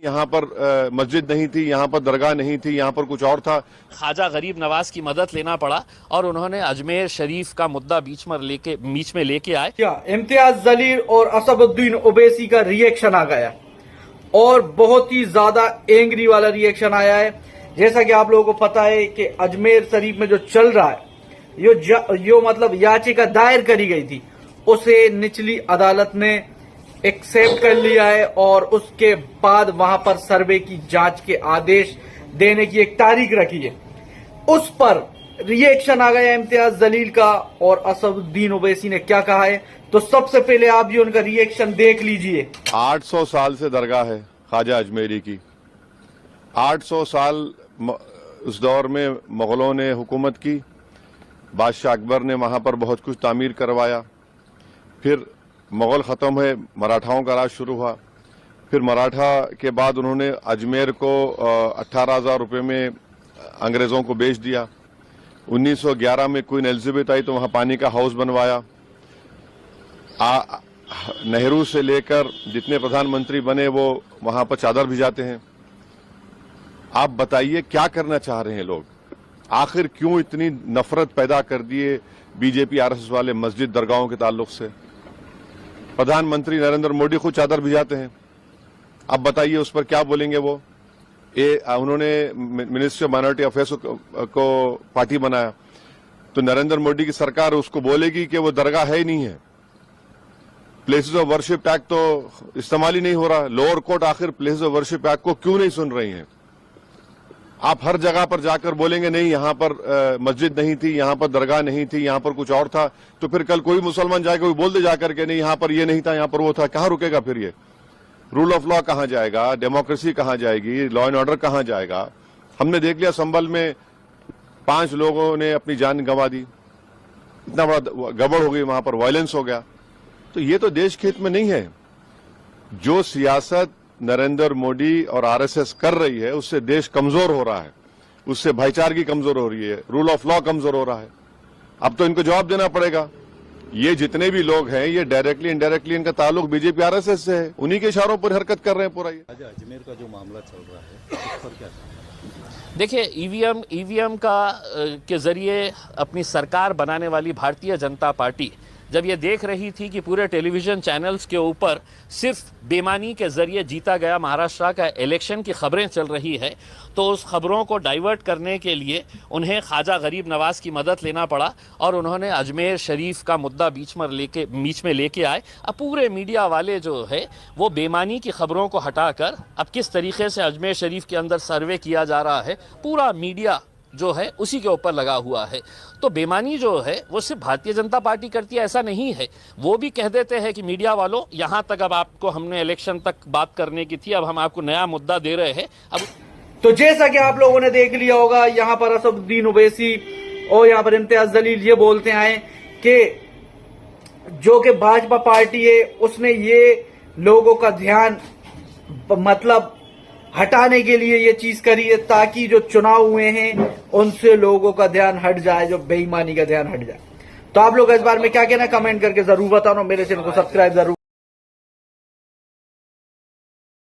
यहाँ पर मस्जिद नहीं थी, यहाँ पर दरगाह नहीं थी, यहाँ पर कुछ और था। ख्वाजा गरीब नवाज की मदद लेना पड़ा और उन्होंने अजमेर शरीफ का मुद्दा बीच में लेके आए। इम्तियाज जलील और असदुद्दीन ओवैसी का रिएक्शन आ गया और बहुत ही ज्यादा एंग्री वाला रिएक्शन आया है। जैसा कि आप लोगों को पता है कि अजमेर शरीफ में जो चल रहा है, यो मतलब याचिका दायर करी गई थी, उसे निचली अदालत ने एक्सेप्ट कर लिया है और उसके बाद वहां पर सर्वे की जांच के आदेश देने की एक तारीख रखी है। उस पर रिएक्शन आ गया इम्तियाज जलील का और असदुद्दीन ओवैसी ने क्या कहा है, तो सबसे पहले आप भी उनका रिएक्शन देख लीजिए। 800 साल से दरगाह है ख्वाजा अजमेरी की। 800 साल उस दौर में मुगलों ने हुकूमत की, बादशाह अकबर ने वहां पर बहुत कुछ तामीर करवाया। फिर मुगल ख़त्म हुए, मराठाओं का राज शुरू हुआ। फिर मराठा के बाद उन्होंने अजमेर को 18,000 रुपये में अंग्रेज़ों को बेच दिया। 1911 में क्वीन एलिजाबेथ आई तो वहाँ पानी का हाउस बनवाया। नेहरू से लेकर जितने प्रधानमंत्री बने वो वहाँ पर चादर भिजाते हैं। आप बताइए क्या करना चाह रहे हैं लोग? आखिर क्यों इतनी नफरत पैदा कर दिए बीजेपी आरएसएस वाले मस्जिद दरगाहों के ताल्लुक से? प्रधानमंत्री नरेंद्र मोदी खुद चादर भिजाते हैं। अब बताइए उस पर क्या बोलेंगे वो? उन्होंने मिनिस्ट्री ऑफ माइनॉरिटी अफेयर्स को पार्टी बनाया तो नरेंद्र मोदी की सरकार उसको बोलेगी कि वो दरगाह है ही नहीं है। प्लेसेस ऑफ वर्शिप एक्ट तो इस्तेमाल ही नहीं हो रहा। लोअर कोर्ट आखिर प्लेसेस ऑफ वर्शिप एक्ट को क्यों नहीं सुन रही है? आप हर जगह पर जाकर बोलेंगे नहीं यहाँ पर मस्जिद नहीं थी, यहाँ पर दरगाह नहीं थी, यहाँ पर कुछ और था, तो फिर कल कोई मुसलमान जाकर कोई बोल दे जाकर के नहीं यहाँ पर ये नहीं था, यहाँ पर वो था। कहाँ रुकेगा फिर ये? रूल ऑफ लॉ कहाँ जाएगा? डेमोक्रेसी कहाँ जाएगी? लॉ एंड ऑर्डर कहाँ जाएगा? हमने देख लिया संभल में 5 लोगों ने अपनी जान गंवा दी। इतना बड़ा गड़बड़ हो गई, वहां पर वायलेंस हो गया। तो ये तो देश के हित में नहीं है। जो सियासत नरेंद्र मोदी और आरएसएस कर रही है उससे देश कमजोर हो रहा है, उससे भाईचारगी कमजोर हो रही है, रूल ऑफ लॉ कमजोर हो रहा है। अब तो इनको जवाब देना पड़ेगा। ये जितने भी लोग हैं ये डायरेक्टली इनडायरेक्टली इनका ताल्लुक बीजेपी आरएसएस से है, उन्हीं के इशारों पर हरकत कर रहे हैं पूरा। ये अजमेर का जो मामला चल रहा है उस पर क्या? देखिए, ईवीएम के जरिए अपनी सरकार बनाने वाली भारतीय जनता पार्टी जब ये देख रही थी कि पूरे टेलीविज़न चैनल्स के ऊपर सिर्फ बेईमानी के ज़रिए जीता गया महाराष्ट्र का इलेक्शन की खबरें चल रही है, तो उस खबरों को डाइवर्ट करने के लिए उन्हें ख्वाजा गरीब नवाज की मदद लेना पड़ा और उन्होंने अजमेर शरीफ का मुद्दा बीच में लेके आए। अब पूरे मीडिया वाले जो है वो बेईमानी की खबरों को हटाकर अब किस तरीके से अजमेर शरीफ के अंदर सर्वे किया जा रहा है, पूरा मीडिया जो है उसी के ऊपर लगा हुआ है। तो बेईमानी जो है वो सिर्फ भारतीय जनता पार्टी करती है ऐसा नहीं है। वो भी कह देते हैं कि मीडिया वालों, यहाँ तक अब आपको हमने इलेक्शन तक बात करने की थी, अब हम आपको नया मुद्दा दे रहे हैं। अब तो जैसा कि आप लोगों ने देख लिया होगा, यहाँ पर असदुद्दीन ओवैसी और यहाँ पर इम्तियाज जलील ये बोलते आए कि जो कि भाजपा पार्टी है उसने ये लोगों का ध्यान मतलब हटाने के लिए ये चीज करी है ताकि जो चुनाव हुए हैं उनसे लोगों का ध्यान हट जाए, जो बेईमानी का ध्यान हट जाए। तो आप लोग इस बारे में क्या कहना, कमेंट करके जरूर बताना। मेरे चैनल को सब्सक्राइब जरूर